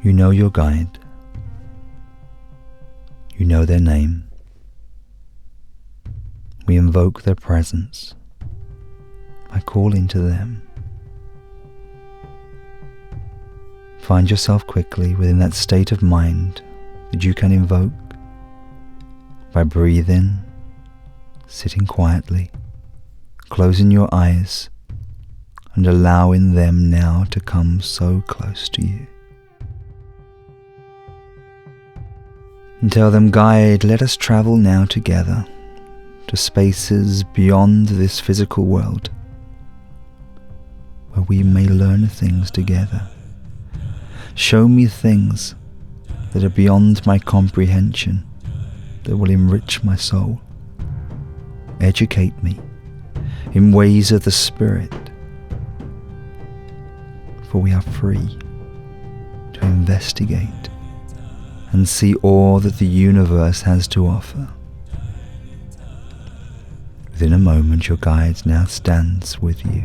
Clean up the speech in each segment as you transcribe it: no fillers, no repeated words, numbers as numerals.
You know your guide. You know their name. We invoke their presence by calling to them. Find yourself quickly within that state of mind that you can invoke by breathing, sitting quietly, closing your eyes, and allowing them now to come so close to you. And tell them, guide, let us travel now together to spaces beyond this physical world, where we may learn things together. Show me things that are beyond my comprehension, that will enrich my soul. Educate me in ways of the Spirit, for we are free to investigate and see all that the universe has to offer. Within a moment, your guide now stands with you.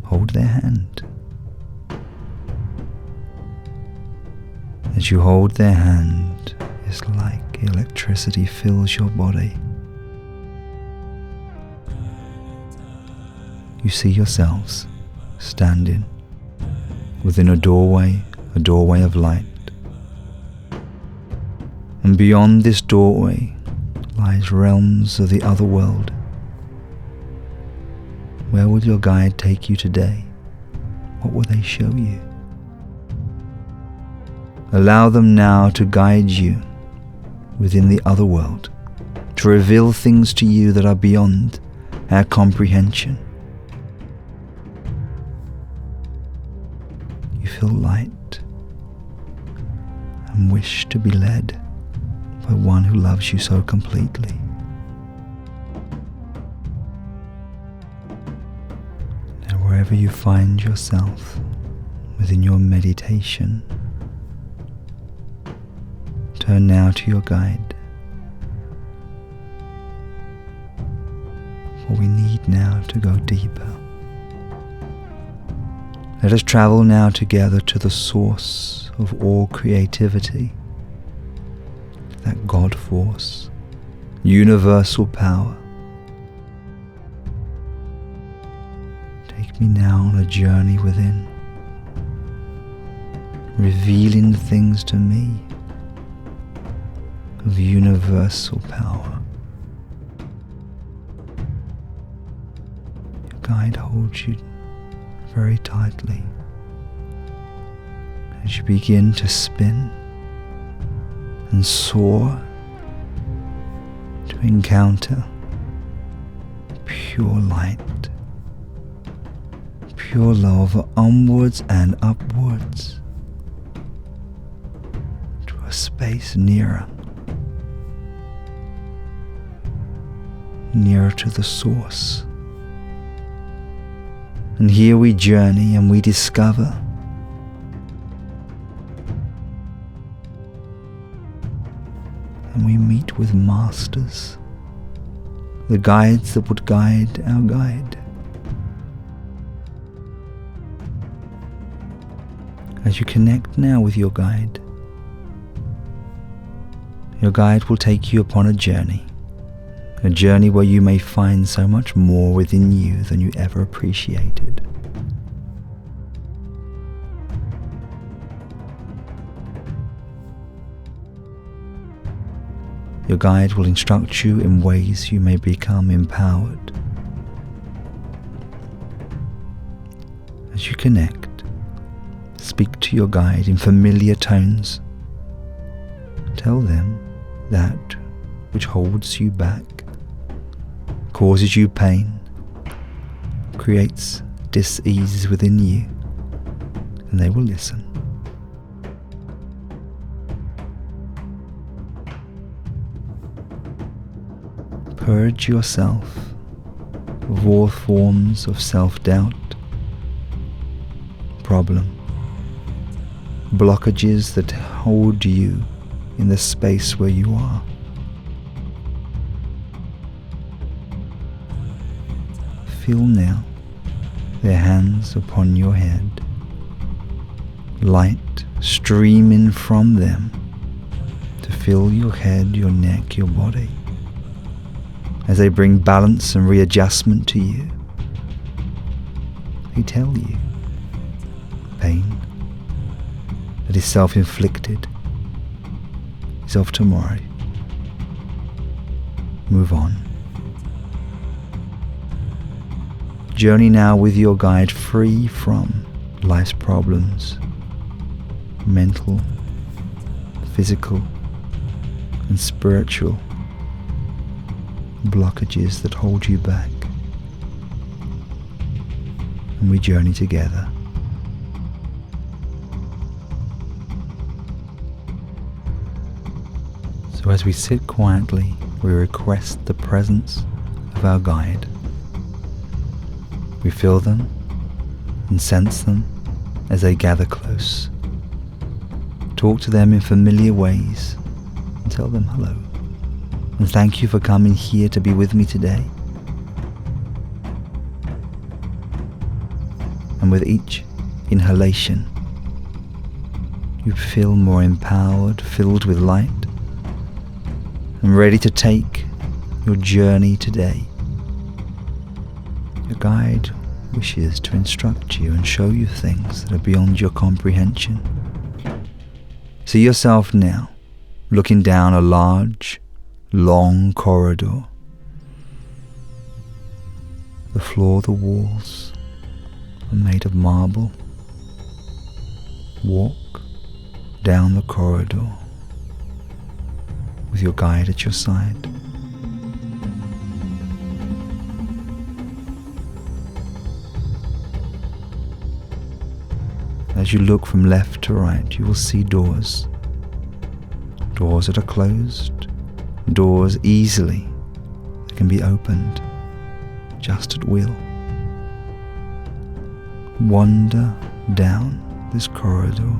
Hold their hand. As you hold their hand, it's like electricity fills your body. You see yourselves standing within a doorway of light. And beyond this doorway lies realms of the other world. Where will your guide take you today? What will they show you? Allow them now to guide you within the other world, to reveal things to you that are beyond our comprehension. You feel light and wish to be led by one who loves you so completely. Now, wherever you find yourself within your meditation, turn now to your guide, for we need now to go deeper. Let us travel now together to the source of all creativity, that God force, universal power. Take me now on a journey within, revealing things to me of universal power. Your guide holds you very tightly as you begin to spin and soar to encounter pure light, pure love onwards and upwards to a space nearer to the source. And here we journey and we discover and we meet with masters, the guides that would guide our guide. As you connect now with your guide will take you upon a journey where you may find so much more within you than you ever appreciated. Your guide will instruct you in ways you may become empowered. As you connect, speak to your guide in familiar tones. Tell them that which holds you back, causes you pain, creates dis-ease within you, and they will listen. Purge yourself of all forms of self-doubt, problem, blockages that hold you in the space where you are. Feel now their hands upon your head, light streaming from them to fill your head, your neck, your body, as they bring balance and readjustment to you. They tell you pain that is self-inflicted is of tomorrow. Move on. Journey now with your guide free from life's problems, mental, physical, and spiritual blockages that hold you back. And we journey together. So as we sit quietly, we request the presence of our guide. We feel them and sense them as they gather close. Talk to them in familiar ways and tell them hello. And thank you for coming here to be with me today. And with each inhalation, you feel more empowered, filled with light, and ready to take your journey today. Your guide wishes to instruct you and show you things that are beyond your comprehension. See yourself now, looking down a large, long corridor. The floor, the walls are made of marble. Walk down the corridor with your guide at your side. As you look from left to right, you will see doors. Doors that are closed, doors easily that can be opened just at will. Wander down this corridor,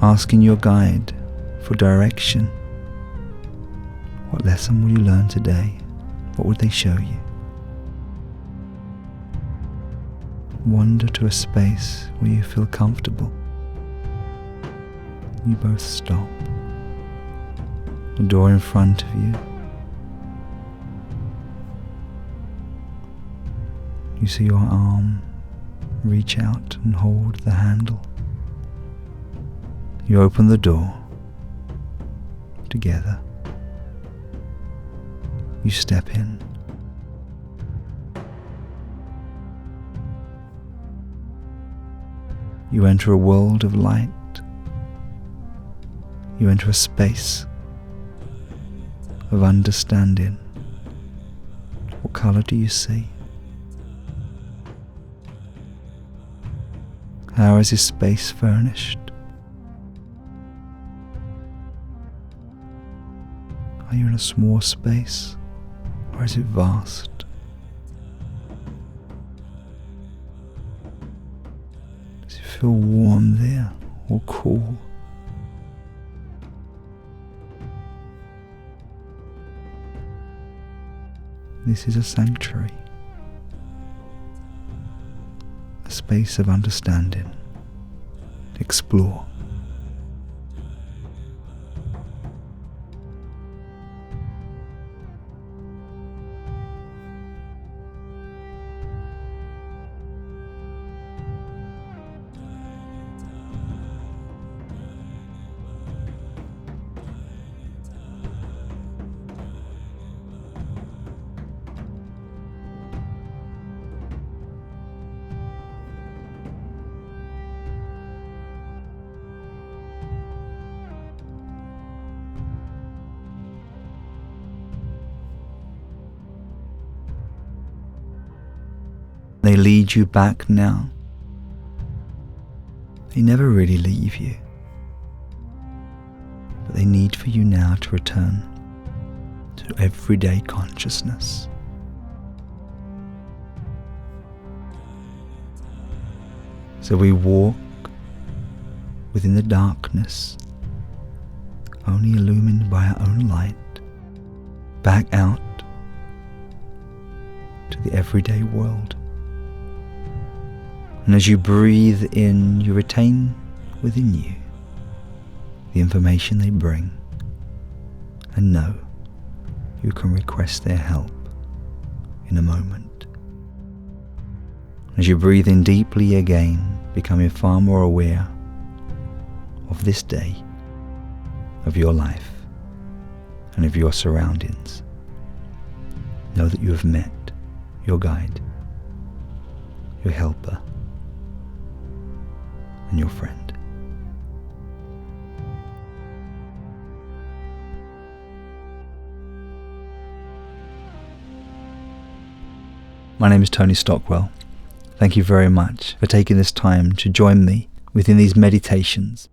asking your guide for direction. What lesson will you learn today? What would they show you? Wander to a space where you feel comfortable. You both stop. The door in front of you. You see your arm reach out and hold the handle. You open the door together. You step in. You enter a world of light. You enter a space of understanding. What color do you see? How is this space furnished? Are you in a small space, or is it vast? Does it feel warm there, or cool? This is a sanctuary, a space of understanding. Explore. They lead you back now. They never really leave you, but they need for you now to return to everyday consciousness. So we walk within the darkness, only illumined by our own light, back out to the everyday world. And as you breathe in, you retain within you the information they bring, and know you can request their help in a moment. As you breathe in deeply again, becoming far more aware of this day, of your life, and of your surroundings, know that you have met your guide, your helper, and your friend. My name is Tony Stockwell. Thank you very much for taking this time to join me within these meditations.